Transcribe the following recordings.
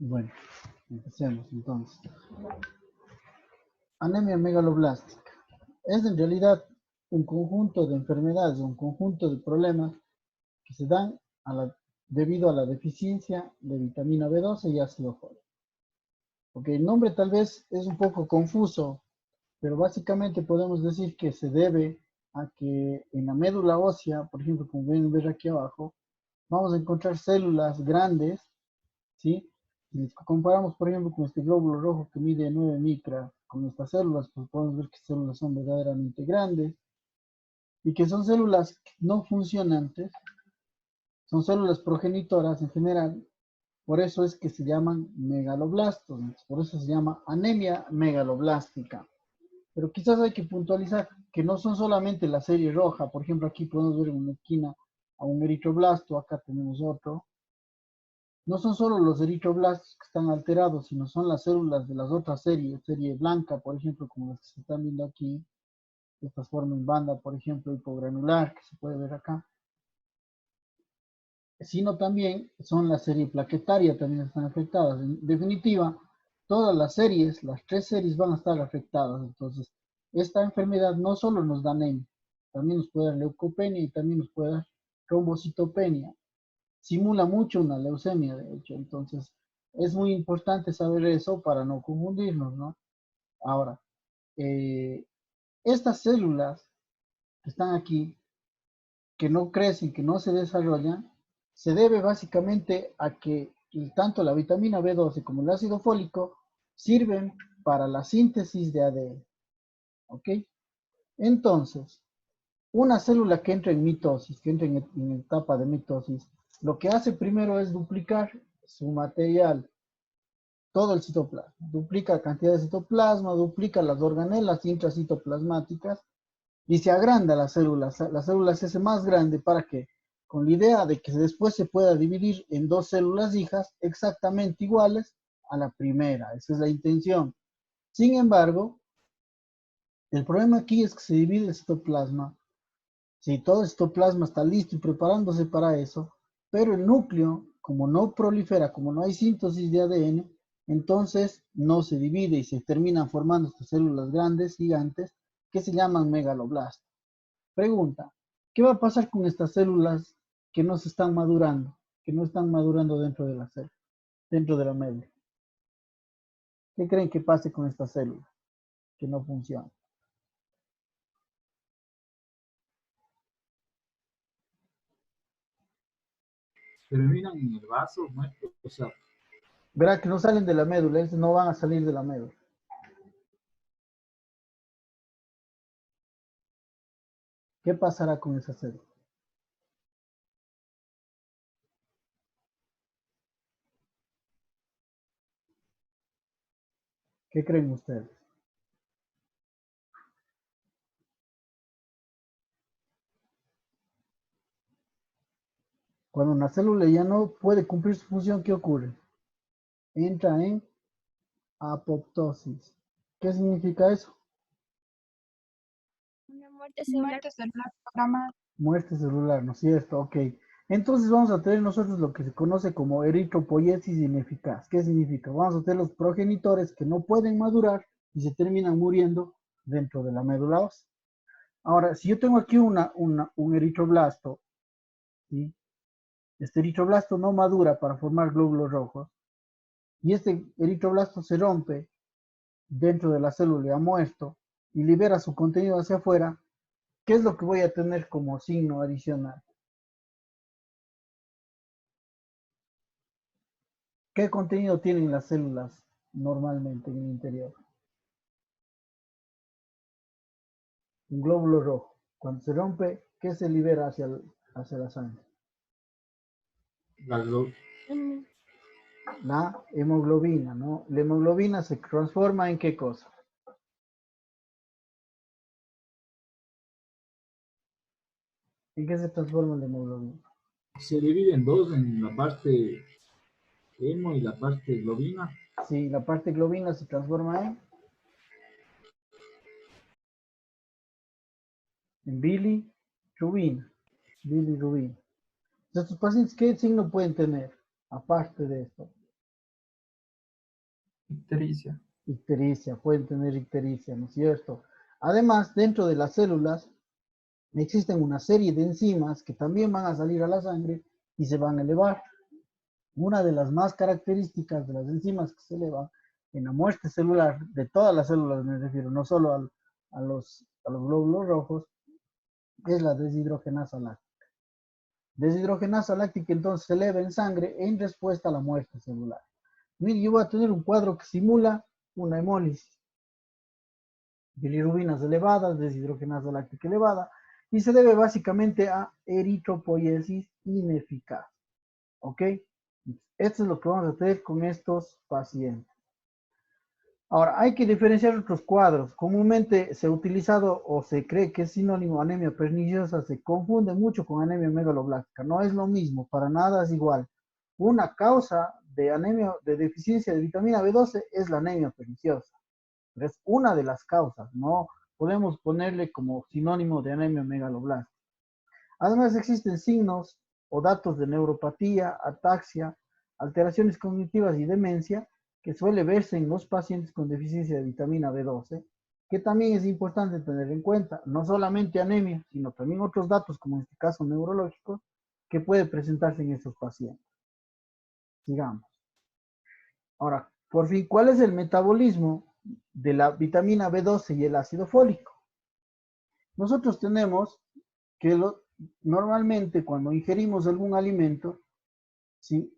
Bueno, empecemos entonces. Anemia megaloblástica. Es en realidad un conjunto de enfermedades, un conjunto de problemas que se dan debido a la deficiencia de vitamina B12 y ácido fólico. Ok, el nombre tal vez es un poco confuso, pero básicamente podemos decir que se debe a que en la médula ósea, por ejemplo, como ven ver aquí abajo, vamos a encontrar células grandes, ¿sí? Si comparamos, por ejemplo, con este glóbulo rojo que mide 9 micras, con estas células, pues podemos ver que células son verdaderamente grandes y que son células no funcionantes, son células progenitoras en general, por eso es que se llaman megaloblastos, por eso se llama anemia megaloblástica. Pero quizás hay que puntualizar que no son solamente la serie roja, por ejemplo, aquí podemos ver en una esquina a un eritroblasto, acá tenemos otro. No son solo los eritroblastos que están alterados, sino son las células de las otras series, serie blanca, por ejemplo, como las que se están viendo aquí. Estas forman banda, por ejemplo, hipogranular, que se puede ver acá. Sino también son la serie plaquetaria, también están afectadas. En definitiva, todas las series, las tres series van a estar afectadas. Entonces, esta enfermedad no solo nos da anemia, también nos puede dar leucopenia y también nos puede dar trombocitopenia. Simula mucho una leucemia, de hecho. Entonces, es muy importante saber eso para no confundirnos, ¿no? Ahora, eh, estas células que están aquí, que no crecen, que no se desarrollan, se debe básicamente a que tanto la vitamina B12 como el ácido fólico sirven para la síntesis de ADN. ¿Ok? Entonces, una célula que entra en mitosis, que entra en etapa de mitosis, lo que hace primero es duplicar su material, todo el citoplasma. Duplica la cantidad de citoplasma, duplica las organelas intracitoplasmáticas y se agranda la célula se hace más grande para que, con la idea de que después se pueda dividir en dos células hijas exactamente iguales a la primera. Esa es la intención. Sin embargo, el problema aquí es que se divide el citoplasma. Si todo el citoplasma está listo y preparándose para eso, pero el núcleo, como no prolifera, como no hay síntesis de ADN, entonces no se divide y se terminan formando estas células grandes, gigantes, que se llaman megaloblastos. Pregunta, ¿qué va a pasar con estas células que no se están madurando, que no están madurando dentro de la célula, dentro de la médula? ¿Qué creen que pase con estas células que no funcionan? Terminan en el vaso, ¿no? O sea, Verá que no salen de la médula, estos no van a salir de la médula. ¿Qué pasará con esas células? ¿Qué creen ustedes? Cuando una célula ya no puede cumplir su función, ¿qué ocurre? Entra en apoptosis. ¿Qué significa eso? Una muerte celular. Muerte celular programada. Muerte celular, ¿no es cierto? Ok. Entonces vamos a tener nosotros lo que se conoce como eritropoiesis ineficaz. ¿Qué significa? Vamos a tener los progenitores que no pueden madurar y se terminan muriendo dentro de la médula ósea. Ahora, si yo tengo aquí un eritroblasto, ¿sí? Este eritroblasto no madura para formar glóbulos rojos y este eritroblasto se rompe dentro de la célula y ha muerto y libera su contenido hacia afuera. ¿Qué es lo que voy a tener como signo adicional? ¿Qué contenido tienen las células normalmente en el interior? Un glóbulo rojo. Cuando se rompe, ¿qué se libera hacia la sangre? la, Mm, La hemoglobina, ¿no? La hemoglobina se transforma en ¿qué cosa? ¿En qué se transforma la hemoglobina? se divide en dos, en la parte hemo y la parte globina. Sí, la parte globina se transforma en bilirrubina. Bilirrubina. Estos pacientes, ¿qué signo pueden tener? Aparte de esto. Ictericia. Ictericia, pueden tener ictericia, ¿no es cierto? Además, dentro de las células existen una serie de enzimas que también van a salir a la sangre y se van a elevar. Una de las más características de las enzimas que se elevan en la muerte celular, de todas las células me refiero, no solo a los glóbulos rojos, es la deshidrogenasa láctica. Deshidrogenasa láctica entonces se eleva en sangre en respuesta a la muerte celular. Mire, yo voy a tener un cuadro que simula una hemólisis. Bilirubinas elevadas, deshidrogenasa láctica elevada, y se debe básicamente a eritropoiesis ineficaz. ¿Ok? Esto es lo que vamos a hacer con estos pacientes. Ahora, hay que diferenciar otros cuadros. Comúnmente se ha utilizado o se cree que es sinónimo anemia perniciosa, se confunde mucho con anemia megaloblástica. No es lo mismo, para nada es igual. Una causa de anemia de deficiencia de vitamina B12 es la anemia perniciosa. Pero es una de las causas, no podemos ponerle como sinónimo de anemia megaloblástica. Además existen signos o datos de neuropatía, ataxia, alteraciones cognitivas y demencia que suele verse en los pacientes con deficiencia de vitamina B12, que también es importante tener en cuenta, no solamente anemia, sino también otros datos, como en este caso neurológicos, que puede presentarse en estos pacientes. Sigamos. Ahora, por fin, ¿cuál es el metabolismo de la vitamina B12 y el ácido fólico? Nosotros tenemos que normalmente cuando ingerimos algún alimento,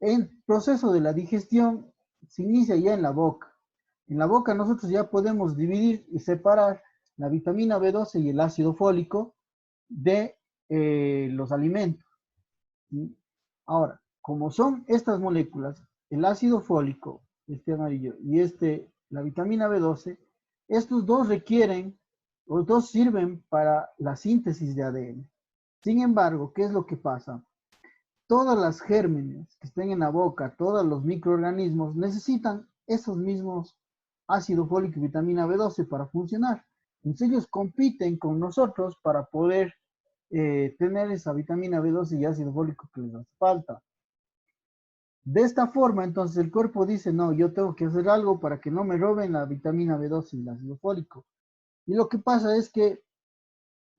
el proceso de la digestión se inicia ya en la boca. En la boca nosotros ya podemos dividir y separar la vitamina B12 y el ácido fólico de los alimentos. ¿Sí? Ahora, como son estas moléculas, el ácido fólico, este amarillo, y la vitamina B12, estos dos requieren, los dos sirven para la síntesis de ADN. Sin embargo, ¿qué es lo que pasa? Todas las gérmenes que estén en la boca, todos los microorganismos necesitan esos mismos ácido fólico y vitamina B12 para funcionar. Entonces ellos compiten con nosotros para poder tener esa vitamina B12 y ácido fólico que les hace falta. De esta forma, entonces el cuerpo dice, no, yo tengo que hacer algo para que no me roben la vitamina B12 y el ácido fólico. Y lo que pasa es que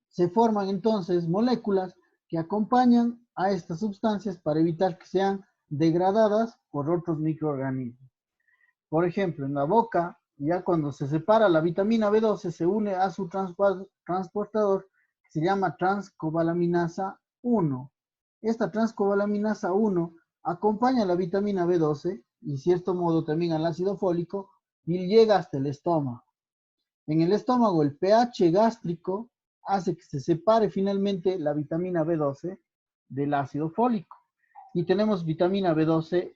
se forman entonces moléculas que acompañan a estas sustancias para evitar que sean degradadas por otros microorganismos. Por ejemplo, en la boca, ya cuando se separa la vitamina B12, se une a su transportador que se llama transcobalaminasa 1. Esta transcobalaminasa 1 acompaña la vitamina B12 y, en cierto modo, también al ácido fólico y llega hasta el estómago. En el estómago, el pH gástrico hace que se separe finalmente la vitamina B12 del ácido fólico. Y tenemos vitamina B12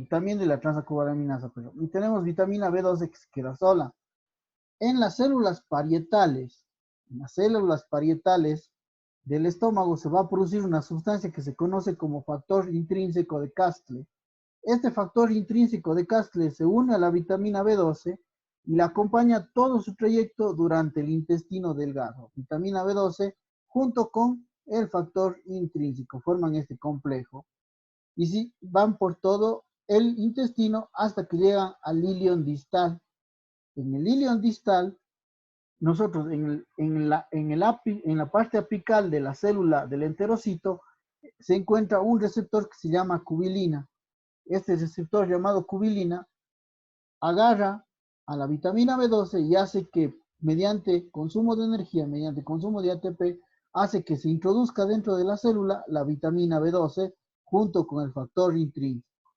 también de la transacobalaminasa, y tenemos vitamina B12 que se queda sola. En las células parietales del estómago se va a producir una sustancia que se conoce como factor intrínseco de Castle. Este factor intrínseco de Castle se une a la vitamina B12 y la acompaña todo su trayecto durante el intestino delgado. Vitamina B12 junto con el factor intrínseco forman este complejo y sí, van por todo el intestino hasta que llegan al ilion distal. En el ilion distal, nosotros en la parte apical de la célula del enterocito se encuentra un receptor que se llama cubilina. Este receptor llamado cubilina agarra a la vitamina B12 y hace que mediante consumo de energía, mediante consumo de ATP, hace que se introduzca dentro de la célula la vitamina B12 junto con el factor intrínseco.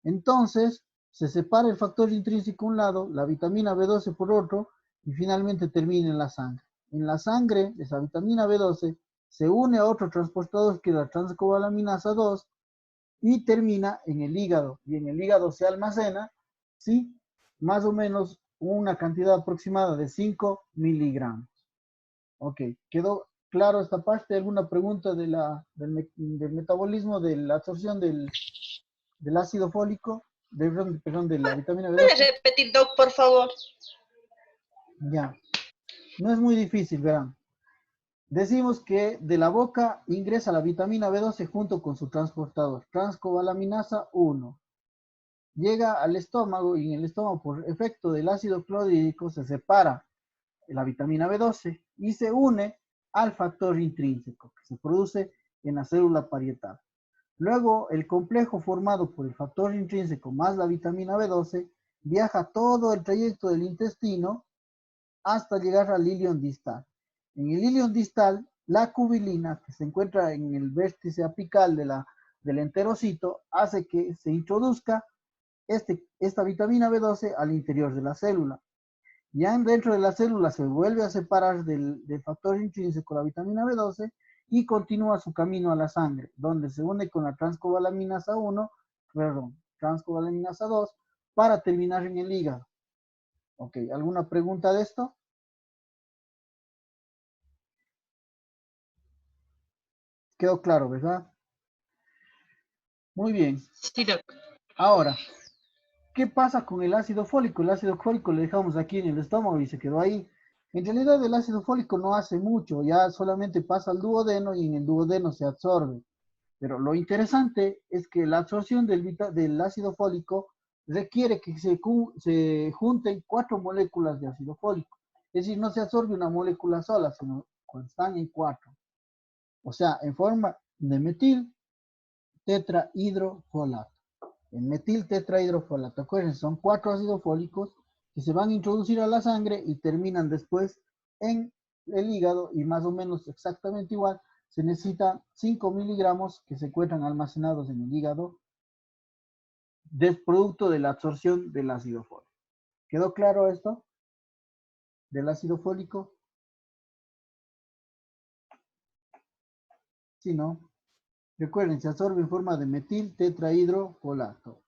Entonces, se separa el factor intrínseco a un lado, la vitamina B12 por otro, y finalmente termina en la sangre. En la sangre, esa vitamina B12 se une a otro transportador que es la transcobalaminasa 2 y termina en el hígado. Y en el hígado se almacena, ¿sí? Más o menos una cantidad aproximada de 5 miligramos. Ok, ¿quedó claro esta parte? ¿Alguna pregunta del metabolismo, de la absorción del ácido fólico? Perdón, de la vitamina ¿Puedes B12. repetir, Doc, por favor? Ya, no es muy difícil, verán. Decimos que de la boca ingresa la vitamina B12 junto con su transportador, transcobalaminasa 1. llega al estómago y en el estómago por efecto del ácido clorhídrico se separa la vitamina B12 y se une al factor intrínseco que se produce en la célula parietal. Luego, el complejo formado por el factor intrínseco más la vitamina B12 viaja todo el trayecto del intestino hasta llegar al ilion distal. En el ilion distal, la cubilina, que se encuentra en el vértice apical del enterocito, hace que se introduzca esta vitamina B12 al interior de la célula. Ya dentro de la célula se vuelve a separar del factor intrínseco la vitamina B12 y continúa su camino a la sangre, donde se une con la transcobalaminasa 1, perdón, transcobalaminasa 2, para terminar en el hígado. Ok, ¿alguna pregunta de esto? Quedó claro, ¿verdad? Muy bien. Sí, doc. Ahora, ¿qué pasa con el ácido fólico? El ácido fólico le dejamos aquí en el estómago y se quedó ahí. En realidad el ácido fólico no hace mucho, ya solamente pasa al duodeno y en el duodeno se absorbe. Pero lo interesante es que la absorción del ácido fólico requiere que se junten 4 moléculas de ácido fólico. Es decir, no se absorbe una molécula sola, sino cuando están en 4. O sea, en forma de metil tetrahidrofolato. El metil tetrahidrofolato, acuérdense, son 4 ácidos fólicos que se van a introducir a la sangre y terminan después en el hígado y más o menos exactamente igual se necesitan 5 miligramos que se encuentran almacenados en el hígado del producto de la absorción del ácido fólico. ¿Quedó claro esto? Del ácido fólico. Si no, recuerden, se absorbe en forma de metil tetrahidrofolato.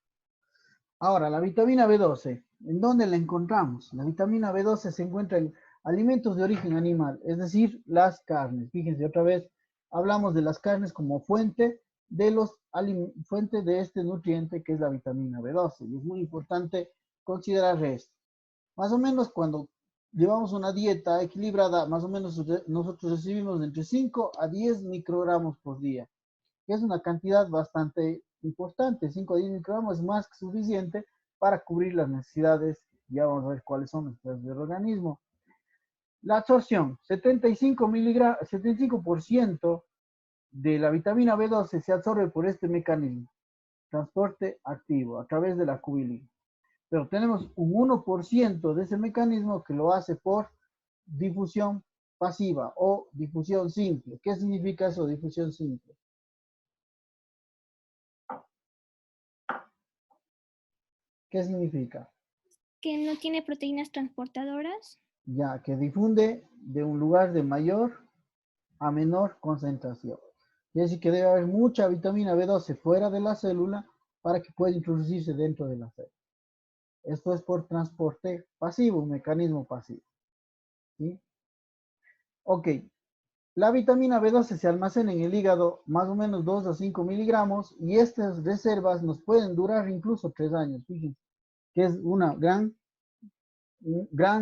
Ahora, la vitamina B12, ¿en dónde la encontramos? La vitamina B12 se encuentra en alimentos de origen animal, es decir, las carnes. Fíjense, otra vez hablamos de las carnes como fuente fuente de este nutriente que es la vitamina B12. Y es muy importante considerar esto. Más o menos cuando llevamos una dieta equilibrada, más o menos nosotros recibimos entre 5 a 10 microgramos por día, que es una cantidad bastante importante. 5 a 10 microgramos es más que suficiente para cubrir las necesidades. Ya vamos a ver cuáles son las del organismo. La absorción, 75% de la vitamina B12 se absorbe por este mecanismo, transporte activo, a través de la cubilina. Pero tenemos un 1% de ese mecanismo que lo hace por difusión pasiva o difusión simple. ¿Qué significa eso, difusión simple? ¿Qué significa? Que no tiene proteínas transportadoras. Ya, que difunde de un lugar de mayor a menor concentración. Quiere decir que debe haber mucha vitamina B12 fuera de la célula para que pueda introducirse dentro de la célula. Esto es por transporte pasivo, un mecanismo pasivo. ¿Sí? Ok, la vitamina B12 se almacena en el hígado más o menos 2 a 5 miligramos y estas reservas nos pueden durar incluso 3 años. Fíjense que es una gran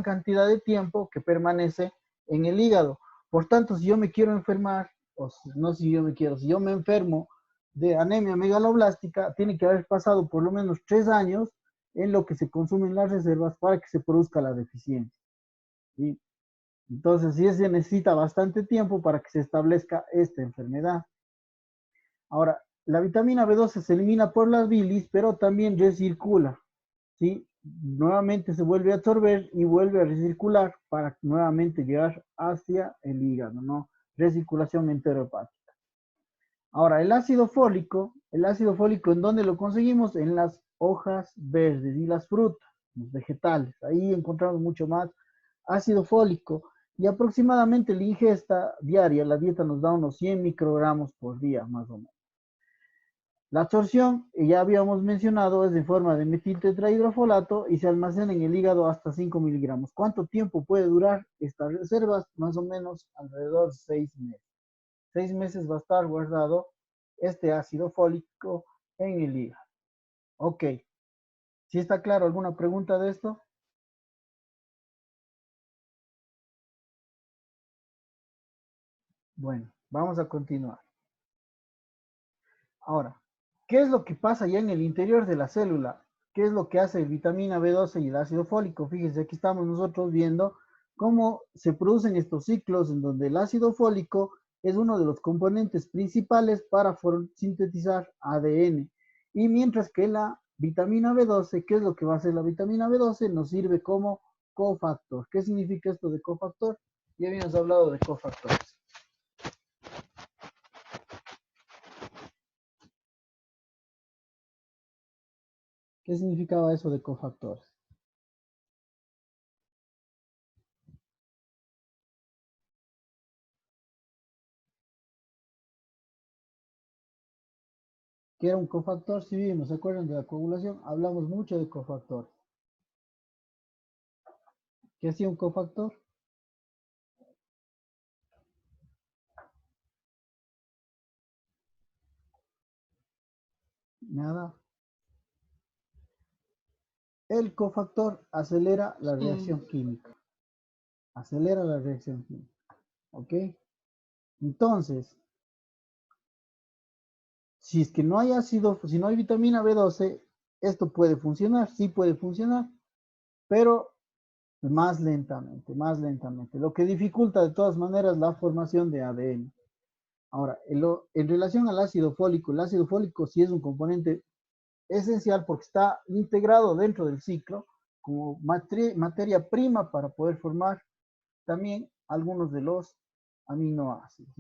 cantidad de tiempo que permanece en el hígado. Por tanto, si yo me quiero enfermar, o no si yo me quiero, si yo me enfermo de anemia megaloblástica, tiene que haber pasado por lo menos 3 años en lo que se consumen las reservas para que se produzca la deficiencia. ¿Sí? Entonces, sí se necesita bastante tiempo para que se establezca esta enfermedad. Ahora, la vitamina B12 se elimina por las bilis, pero también recircula. ¿Sí? Nuevamente se vuelve a absorber y vuelve a recircular para nuevamente llegar hacia el hígado, ¿no? Recirculación enterohepática. Ahora, el ácido fólico, ¿en dónde lo conseguimos? En las hojas verdes y las frutas, los vegetales. Ahí encontramos mucho más ácido fólico y aproximadamente la ingesta diaria, la dieta nos da unos 100 microgramos por día, más o menos. La absorción, ya habíamos mencionado, es de forma de metiltetrahidrofolato y se almacena en el hígado hasta 5 miligramos. ¿Cuánto tiempo puede durar estas reservas? Más o menos alrededor de 6 meses. 6 meses va a estar guardado este ácido fólico en el hígado. Ok. ¿Sí está claro? ¿Alguna pregunta de esto? Bueno, vamos a continuar. Ahora, ¿qué es lo que pasa ya en el interior de la célula? ¿qué es lo que hace vitamina B12 y el ácido fólico? Fíjense, aquí estamos nosotros viendo cómo se producen estos ciclos en donde el ácido fólico es uno de los componentes principales para sintetizar ADN. Y mientras que la vitamina B12, ¿qué es lo que va a hacer la vitamina B12? Nos sirve como cofactor. ¿Qué significa esto de cofactor? Ya habíamos hablado de cofactores. ¿Qué significaba eso de cofactores? ¿Qué era un cofactor? Si bien no se acuerdan de la coagulación, hablamos mucho de cofactores. ¿Qué hacía un cofactor? Nada. El cofactor acelera la reacción química. Acelera la reacción química. ¿Ok? Entonces, si es que no hay ácido, si no hay vitamina B12, esto puede funcionar, sí puede funcionar, pero más lentamente, más lentamente. Lo que dificulta de todas maneras la formación de ADN. Ahora, en relación al ácido fólico, el ácido fólico sí es un componente esencial porque está integrado dentro del ciclo como materia prima para poder formar también algunos de los aminoácidos.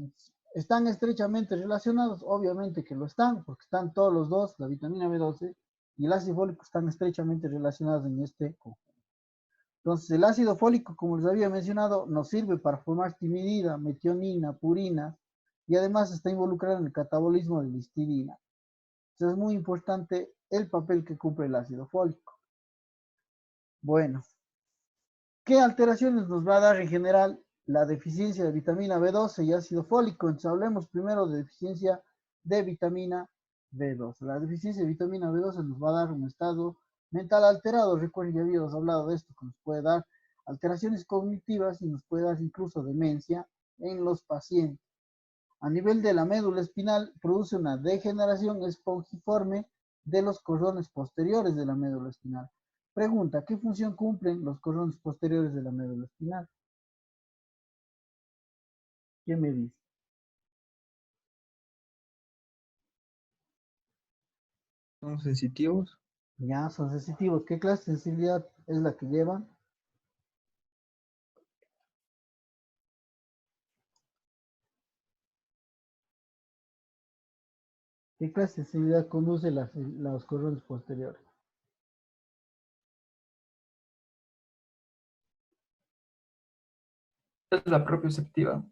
¿Están estrechamente relacionados? Obviamente que lo están, porque están todos los dos, la vitamina B12 y el ácido fólico están estrechamente relacionados en este conjunto. Entonces, el ácido fólico, como les había mencionado, nos sirve para formar timidina, metionina, purina, y además está involucrado en el catabolismo de la histidina. Entonces, es muy importante el papel que cumple el ácido fólico. Bueno, ¿qué alteraciones nos va a dar en general la deficiencia de vitamina B12 y ácido fólico? Entonces, hablemos primero de deficiencia de vitamina B12. La deficiencia de vitamina B12 nos va a dar un estado mental alterado. Recuerden, ya habíamos hablado de esto, que nos puede dar alteraciones cognitivas y nos puede dar incluso demencia en los pacientes. A nivel de la médula espinal, produce una degeneración espongiforme de los cordones posteriores de la médula espinal. Pregunta, ¿qué función cumplen los cordones posteriores de la médula espinal? ¿Quién me dice? Son sensitivos. Ya, son sensitivos. ¿Qué clase de sensibilidad es la que llevan? ¿Qué clase de sensibilidad conduce los cordones posteriores? Es la propioceptiva.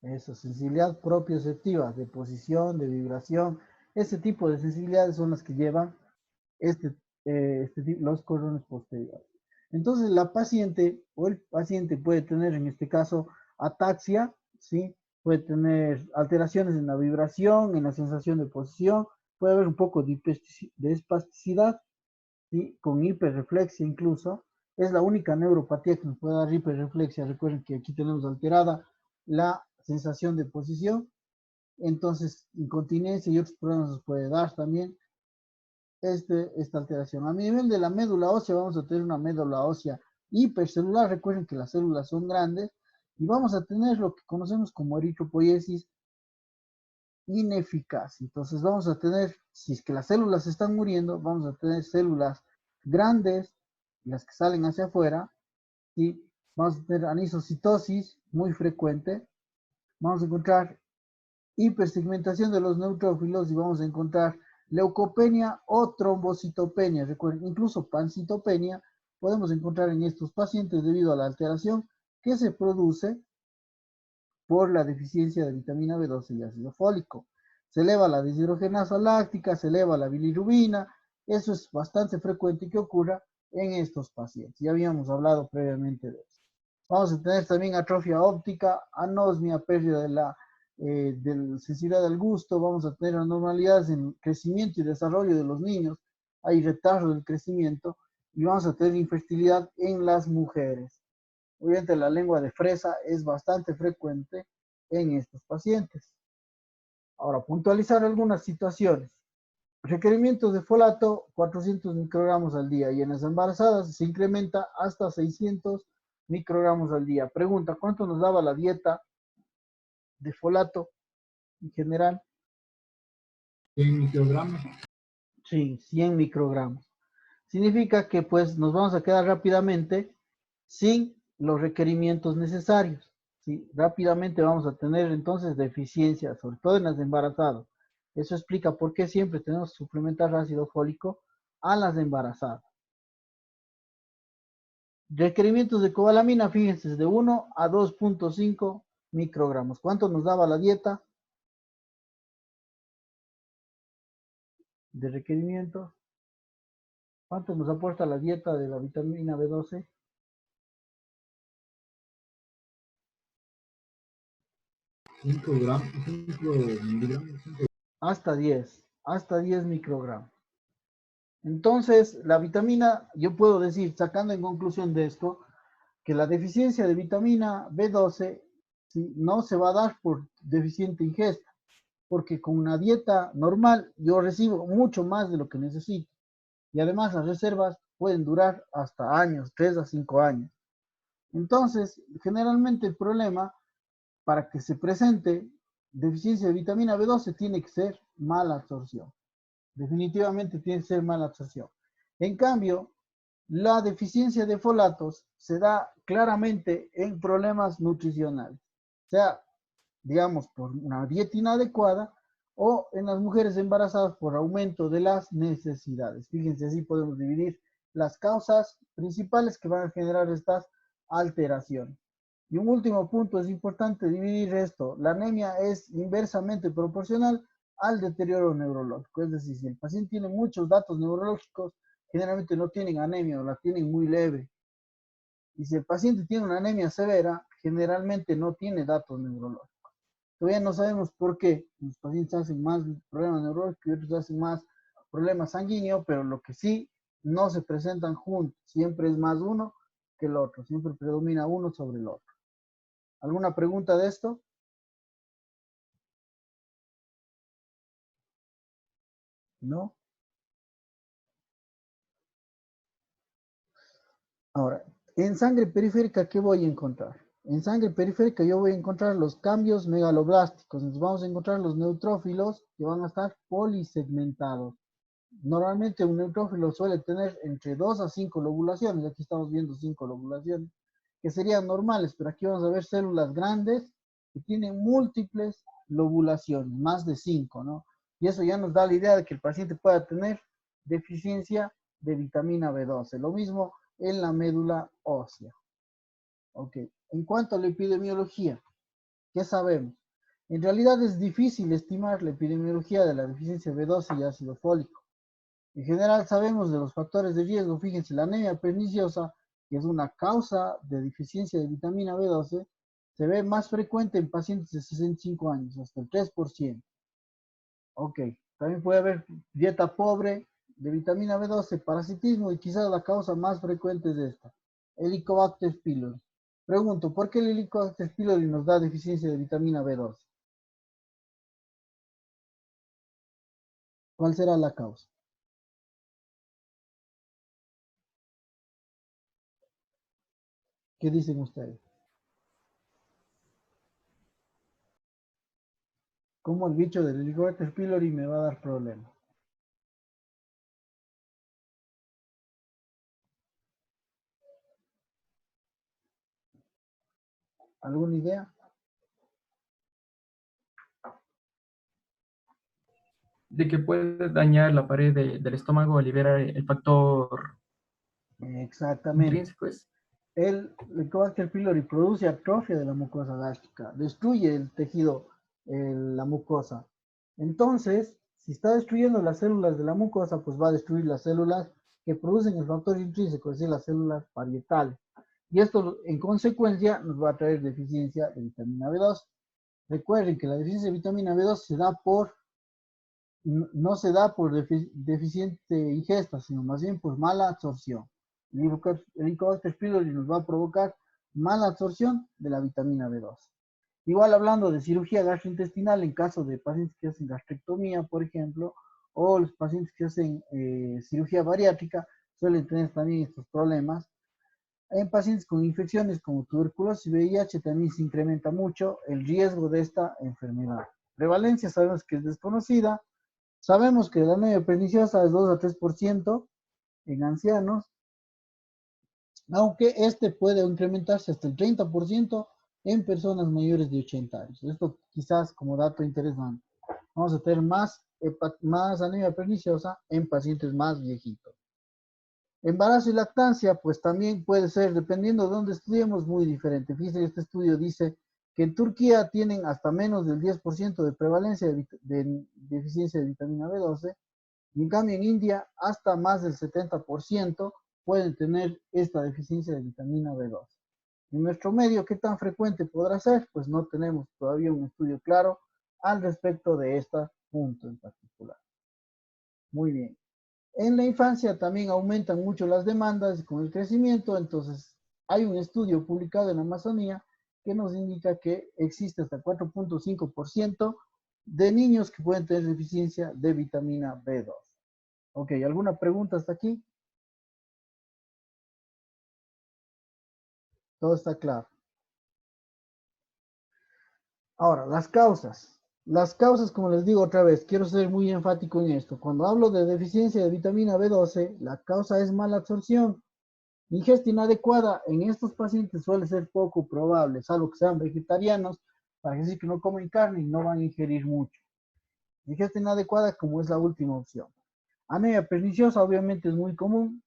Eso, sensibilidad propioceptiva, de posición, de vibración. Ese tipo de sensibilidades son las que llevan los cordones posteriores. Entonces, la paciente o el paciente puede tener, en este caso, ataxia, ¿sí? Puede tener alteraciones en la vibración, en la sensación de posición, puede haber un poco de espasticidad, ¿sí? Con hiperreflexia incluso. Es la única neuropatía que nos puede dar hiperreflexia. Recuerden que aquí tenemos alterada la sensación de posición. Entonces, incontinencia y otros problemas nos puede dar también esta alteración. A nivel de la médula ósea, vamos a tener una médula ósea hipercelular. Recuerden que las células son grandes y vamos a tener lo que conocemos como eritropoiesis ineficaz. Entonces vamos a tener, si es que las células están muriendo, vamos a tener células grandes, las que salen hacia afuera, y vamos a tener anisocitosis muy frecuente, vamos a encontrar hipersegmentación de los neutrófilos y vamos a encontrar leucopenia o trombocitopenia. Recuerden, incluso pancitopenia podemos encontrar en estos pacientes debido a la alteración que se produce por la deficiencia de vitamina B12 y ácido fólico. Se eleva la deshidrogenasa láctica, se eleva la bilirrubina. Eso es bastante frecuente que ocurra en estos pacientes. Ya habíamos hablado previamente de eso. Vamos a tener también atrofia óptica, anosmia, pérdida de la sensibilidad del gusto. Vamos a tener anormalidades en crecimiento y desarrollo de los niños. Hay retardo del crecimiento y vamos a tener infertilidad en las mujeres. Obviamente la lengua de fresa es bastante frecuente en estos pacientes. Ahora, puntualizar algunas situaciones. Requerimientos de folato, 400 microgramos al día. Y en las embarazadas se incrementa hasta 600 microgramos al día. Pregunta, ¿cuánto nos daba la dieta de folato en general? 100 microgramos. Sí, 100 microgramos. Significa que pues nos vamos a quedar rápidamente sin los requerimientos necesarios. ¿Sí? Rápidamente vamos a tener entonces deficiencia, sobre todo en las embarazadas. Eso explica por qué siempre tenemos que suplementar ácido fólico a las embarazadas. Requerimientos de cobalamina, fíjense, de 1 a 2.5 microgramos. ¿Cuánto nos daba la dieta de requerimiento? ¿Cuánto nos aporta la dieta de la vitamina B12? 5 gramos, 5 miligramos, 5. Hasta 10 microgramos. Entonces, la vitamina, yo puedo decir, sacando en conclusión de esto, que la deficiencia de vitamina B12, ¿sí?, no se va a dar por deficiente ingesta, porque con una dieta normal yo recibo mucho más de lo que necesito. Y además las reservas pueden durar hasta años, 3 a 5 años. Entonces, generalmente el problema para que se presente deficiencia de vitamina B12 tiene que ser mala absorción. Definitivamente tiene que ser mala absorción. En cambio, la deficiencia de folatos se da claramente en problemas nutricionales, sea, digamos, por una dieta inadecuada o en las mujeres embarazadas por aumento de las necesidades. Fíjense, así podemos dividir las causas principales que van a generar estas alteraciones. Y un último punto, es importante dividir esto. La anemia es inversamente proporcional al deterioro neurológico. Es decir, si el paciente tiene muchos datos neurológicos, generalmente no tienen anemia o la tienen muy leve. Y si el paciente tiene una anemia severa, generalmente no tiene datos neurológicos. Todavía no sabemos por qué. Los pacientes hacen más problemas neurológicos y otros hacen más problemas sanguíneos, pero lo que sí no se presentan juntos. Siempre es más uno que el otro. Siempre predomina uno sobre el otro. ¿Alguna pregunta de esto? ¿No? Ahora, en sangre periférica, ¿qué voy a encontrar? En sangre periférica yo voy a encontrar los cambios megaloblásticos. Entonces vamos a encontrar los neutrófilos que van a estar polisegmentados. Normalmente un neutrófilo suele tener entre 2 a 5 lobulaciones. Aquí estamos viendo 5 lobulaciones, que serían normales, pero aquí vamos a ver células grandes que tienen múltiples lobulaciones, más de 5, ¿no? Y eso ya nos da la idea de que el paciente pueda tener deficiencia de vitamina B12. Lo mismo en la médula ósea. Ok. En cuanto a la epidemiología, ¿qué sabemos? En realidad es difícil estimar la epidemiología de la deficiencia B12 y ácido fólico. En general sabemos de los factores de riesgo. Fíjense, la anemia perniciosa, que es una causa de deficiencia de vitamina B12, se ve más frecuente en pacientes de 65 años, hasta el 3%. Ok, también puede haber dieta pobre de vitamina B12, parasitismo, y quizás la causa más frecuente es esta, Helicobacter pylori. Pregunto, ¿por qué el Helicobacter pylori nos da deficiencia de vitamina B12? ¿Cuál será la causa? ¿Qué dicen ustedes? ¿Cómo el bicho del Helicobacter pylori me va a dar problemas? ¿Alguna idea? De que puede dañar la pared del estómago al liberar el factor Exactamente. intrínseco. El Helicobacter pylori produce atrofia de la mucosa gástrica, destruye el tejido, la mucosa. Entonces, si está destruyendo las células de la mucosa, pues va a destruir las células que producen el factor intrínseco, es decir, las células parietales. Y esto, en consecuencia, nos va a traer deficiencia de vitamina B12. Recuerden que la deficiencia de vitamina B12 se da no se da por deficiente ingesta, sino más bien por mala absorción. El Helicobacter pylori nos va a provocar mala absorción de la vitamina B12. Igual hablando de cirugía gastrointestinal, en caso de pacientes que hacen gastrectomía, por ejemplo, o los pacientes que hacen cirugía bariátrica suelen tener también estos problemas. En pacientes con infecciones como tuberculosis y VIH también se incrementa mucho el riesgo de esta enfermedad. Prevalencia sabemos que es desconocida, sabemos que la anemia perniciosa es 2 a 3% en ancianos, aunque este puede incrementarse hasta el 30% en personas mayores de 80 años. Esto quizás como dato interesante. Vamos a tener más anemia perniciosa en pacientes más viejitos. Embarazo y lactancia, pues también puede ser, dependiendo de dónde estudiemos, muy diferente. Fíjense, este estudio dice que en Turquía tienen hasta menos del 10% de prevalencia de deficiencia de vitamina B12, y en cambio en India hasta más del 70% pueden tener esta deficiencia de vitamina B12. En nuestro medio, ¿qué tan frecuente podrá ser? Pues no tenemos todavía un estudio claro al respecto de este punto en particular. Muy bien. En la infancia también aumentan mucho las demandas con el crecimiento, entonces hay un estudio publicado en la Amazonía que nos indica que existe hasta 4.5% de niños que pueden tener deficiencia de vitamina B2. Ok, ¿alguna pregunta hasta aquí? Todo está claro. Ahora, las causas. Las causas, como les digo otra vez, quiero ser muy enfático en esto. Cuando hablo de deficiencia de vitamina B12, la causa es mala absorción. Ingesta inadecuada en estos pacientes suele ser poco probable, salvo que sean vegetarianos, para decir que no comen carne y no van a ingerir mucho. Ingesta inadecuada como es la última opción. Anemia perniciosa obviamente es muy común.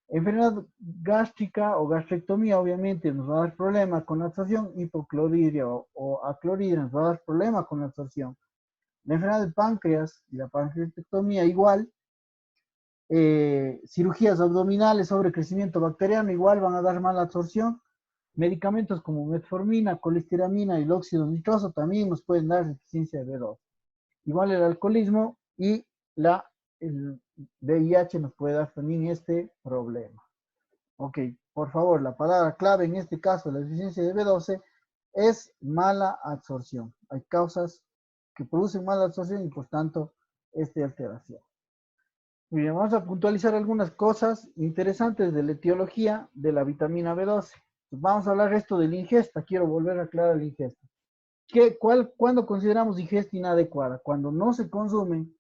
Enfermedad gástrica o gastrectomía obviamente nos va a dar problemas con la absorción, hipocloridria o acloridria nos va a dar problemas con la absorción. La enfermedad del páncreas y la pancreatectomía igual. Cirugías abdominales sobre crecimiento bacteriano igual van a dar mala absorción. Medicamentos como metformina, colestiramina y el óxido nitroso también nos pueden dar deficiencia de B2. Igual el alcoholismo y el VIH nos puede dar también este problema. Ok, por favor, la palabra clave en este caso de la deficiencia de B12 es mala absorción. Hay causas que producen mala absorción y por tanto esta alteración. Muy bien, vamos a puntualizar algunas cosas interesantes de la etiología de la vitamina B12. Vamos a hablar esto de la ingesta. Quiero volver a aclarar la ingesta. ¿Cuándo consideramos ingesta inadecuada? Cuando no se consumen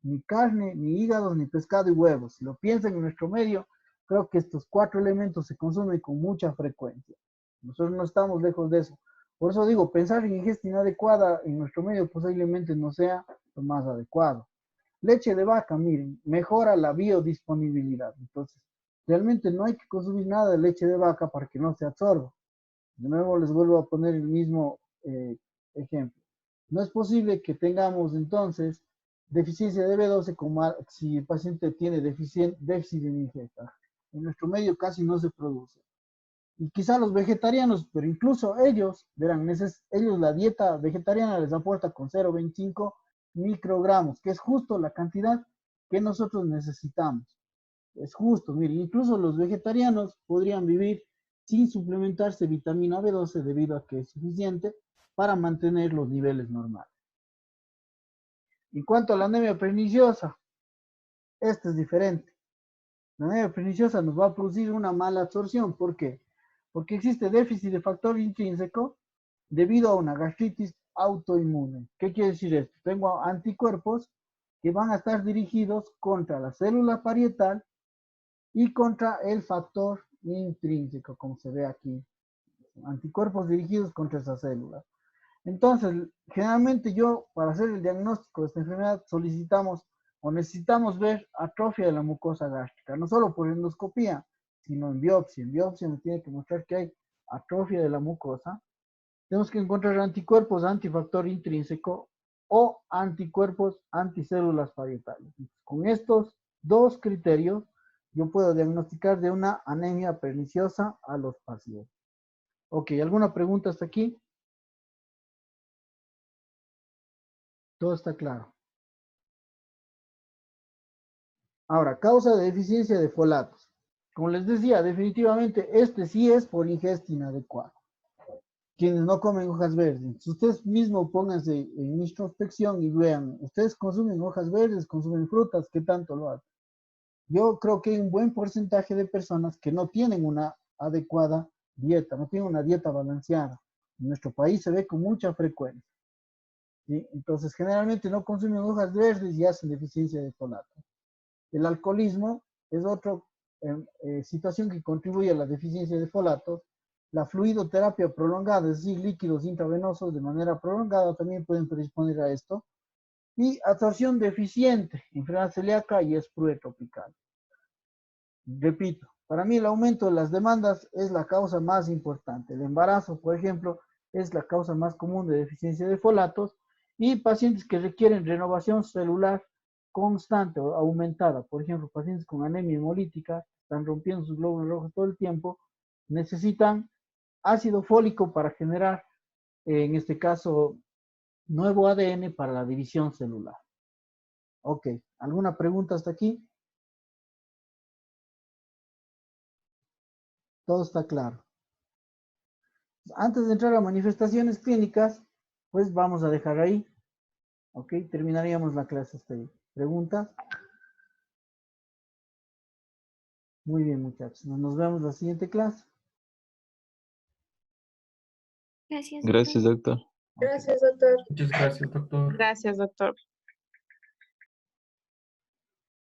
ni carne, ni hígados, ni pescado y huevos. Si lo piensan en nuestro medio, creo que estos 4 elementos se consumen con mucha frecuencia. Nosotros no estamos lejos de eso. Por eso digo, pensar en ingesta inadecuada en nuestro medio posiblemente no sea lo más adecuado. Leche de vaca, miren, mejora la biodisponibilidad. Entonces, realmente no hay que consumir nada de leche de vaca para que no se absorba. De nuevo les vuelvo a poner el mismo ejemplo. No es posible que tengamos entonces deficiencia de B12 si el paciente tiene déficit de ingesta. En nuestro medio casi no se produce. Y quizá los vegetarianos, pero incluso ellos, verán, ellos la dieta vegetariana les aporta con 0,25 microgramos, que es justo la cantidad que nosotros necesitamos. Es justo, miren, incluso los vegetarianos podrían vivir sin suplementarse vitamina B12 debido a que es suficiente para mantener los niveles normales. En cuanto a la anemia perniciosa, esto es diferente. La anemia perniciosa nos va a producir una mala absorción. ¿Por qué? Porque existe déficit de factor intrínseco debido a una gastritis autoinmune. ¿Qué quiere decir esto? Tengo anticuerpos que van a estar dirigidos contra la célula parietal y contra el factor intrínseco, como se ve aquí. Anticuerpos dirigidos contra esa célula. Entonces, generalmente para hacer el diagnóstico de esta enfermedad solicitamos o necesitamos ver atrofia de la mucosa gástrica, no solo por endoscopía, sino en biopsia. En biopsia nos tiene que mostrar que hay atrofia de la mucosa. Tenemos que encontrar anticuerpos antifactor intrínseco o anticuerpos anticélulas parietales. Con estos dos criterios, yo puedo diagnosticar de una anemia perniciosa a los pacientes. Ok, ¿alguna pregunta hasta aquí? Todo está claro. Ahora, causa de deficiencia de folatos. Como les decía, definitivamente este sí es por ingesta inadecuada. quienes no comen hojas verdes. Ustedes mismos pónganse en introspección y vean, ustedes consumen hojas verdes, consumen frutas, ¿qué tanto lo hacen? Yo creo que hay un buen porcentaje de personas que no tienen una adecuada dieta, no tienen una dieta balanceada. En nuestro país se ve con mucha frecuencia, ¿sí? Entonces, generalmente no consumen hojas verdes y hacen deficiencia de folato. El alcoholismo es otra situación que contribuye a la deficiencia de folatos. La fluidoterapia prolongada, es decir, líquidos intravenosos de manera prolongada, también pueden predisponer a esto. Y absorción deficiente, enfermedad celíaca y sprue tropical. Repito, para mí el aumento de las demandas es la causa más importante. El embarazo, por ejemplo, es la causa más común de deficiencia de folatos y pacientes que requieren renovación celular constante o aumentada. Por ejemplo, pacientes con anemia hemolítica, están rompiendo sus glóbulos rojos todo el tiempo, necesitan ácido fólico para generar, en este caso, nuevo ADN para la división celular. Ok, ¿alguna pregunta hasta aquí? Todo está claro. Antes de entrar a manifestaciones clínicas, pues vamos a dejar ahí. Ok, terminaríamos la clase hasta ahí. ¿Preguntas? Muy bien, muchachos. Nos vemos en la siguiente clase. Gracias, doctor. Gracias, doctor. Ok. Gracias, doctor. Muchas gracias, doctor. Gracias, doctor.